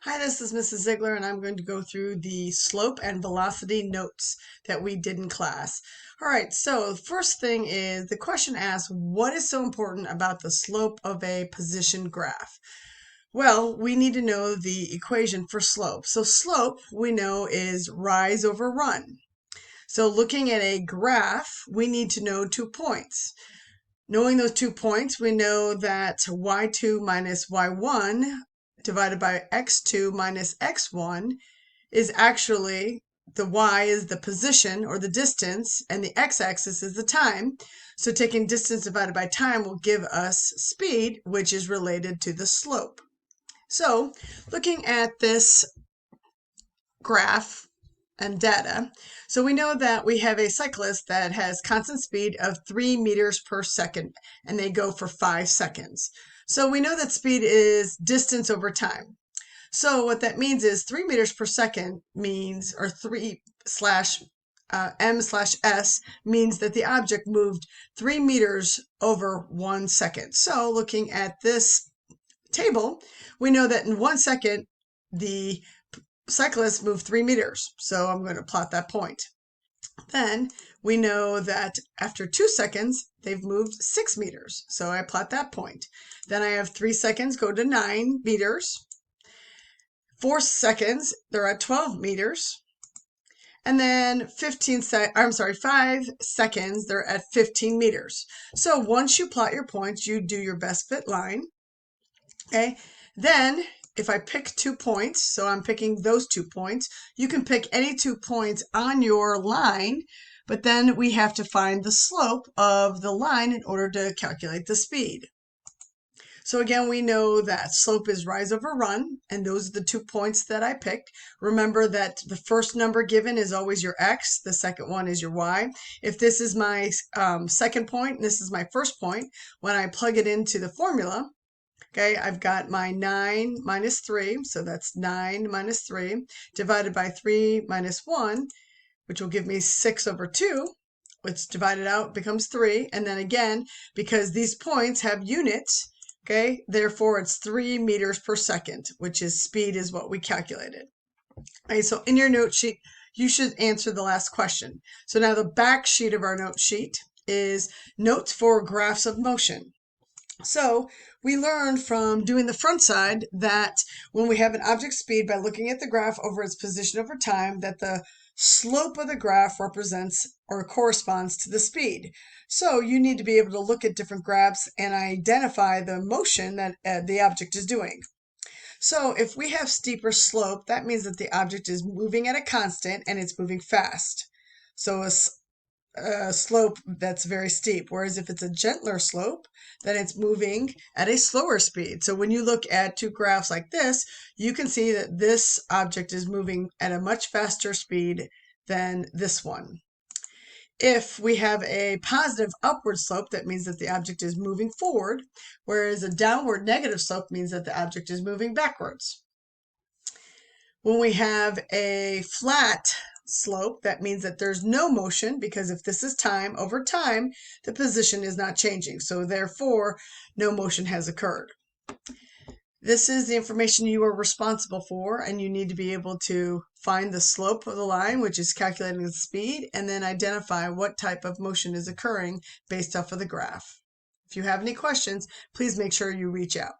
Hi, this is Mrs. Ziegler, and I'm going to go through the slope and velocity notes that we did in class. All right, so the first thing is the question asks, what is so important about the slope of a position graph? Well, we need to know the equation for slope. So slope, we know, is rise over run. So looking at a graph, we need to know 2 points. Knowing those 2 points, we know that y2 minus y1 divided by x2 minus x1 is actually, the y is the position or the distance and the x-axis is the time. So taking distance divided by time will give us speed, which is related to the slope. So looking at this graph and data. So we know that we have a cyclist that has constant speed of 3 meters per second, and they go for 5 seconds. So we know that speed is distance over time. So what that means is 3 meters per second means, or 3 slash m slash s means that the object moved 3 meters over 1 second. So looking at this table, we know that in 1 second, the cyclists move 3 meters. So I'm going to plot that point. Then we know that after 2 seconds, they've moved 6 meters. So I plot that point. Then I have 3 seconds go to 9 meters. 4 seconds, they're at 12 meters. And then 5 seconds, they're at 15 meters. So once you plot your points, you do your best fit line. Okay. Then if I pick 2 points, so I'm picking those 2 points, you can pick any 2 points on your line, but then we have to find the slope of the line in order to calculate the speed. So again, we know that slope is rise over run, and those are the 2 points that I picked. Remember that the first number given is always your x, the second one is your y. If this is my second point, and this is my first point, when I plug it into the formula, okay, I've got my 9 minus 3, so that's 9 minus 3, divided by 3 minus 1, which will give me 6 over 2, which divided out becomes 3. And then again, because these points have units, okay, therefore it's 3 meters per second, which is speed is what we calculated. Okay, so in your note sheet, you should answer the last question. So now the back sheet of our note sheet is notes for graphs of motion. So we learned from doing the front side that when we have an object speed by looking at the graph over its position over time, that the slope of the graph represents or corresponds to the speed. So you need to be able to look at different graphs and identify the motion that the object is doing. So if we have steeper slope, that means that the object is moving at a constant and it's moving fast. So a slope that's very steep, whereas if it's a gentler slope, then it's moving at a slower speed. So when you look at 2 graphs like this, you can see that this object is moving at a much faster speed than this one. If we have a positive upward slope, that means that the object is moving forward, whereas a downward negative slope means that the object is moving backwards. When we have a flat slope, that means that there's no motion, because if this is time, over time, the position is not changing. So therefore, no motion has occurred. This is the information you are responsible for, and you need to be able to find the slope of the line, which is calculating the speed, and then identify what type of motion is occurring based off of the graph. If you have any questions, please make sure you reach out.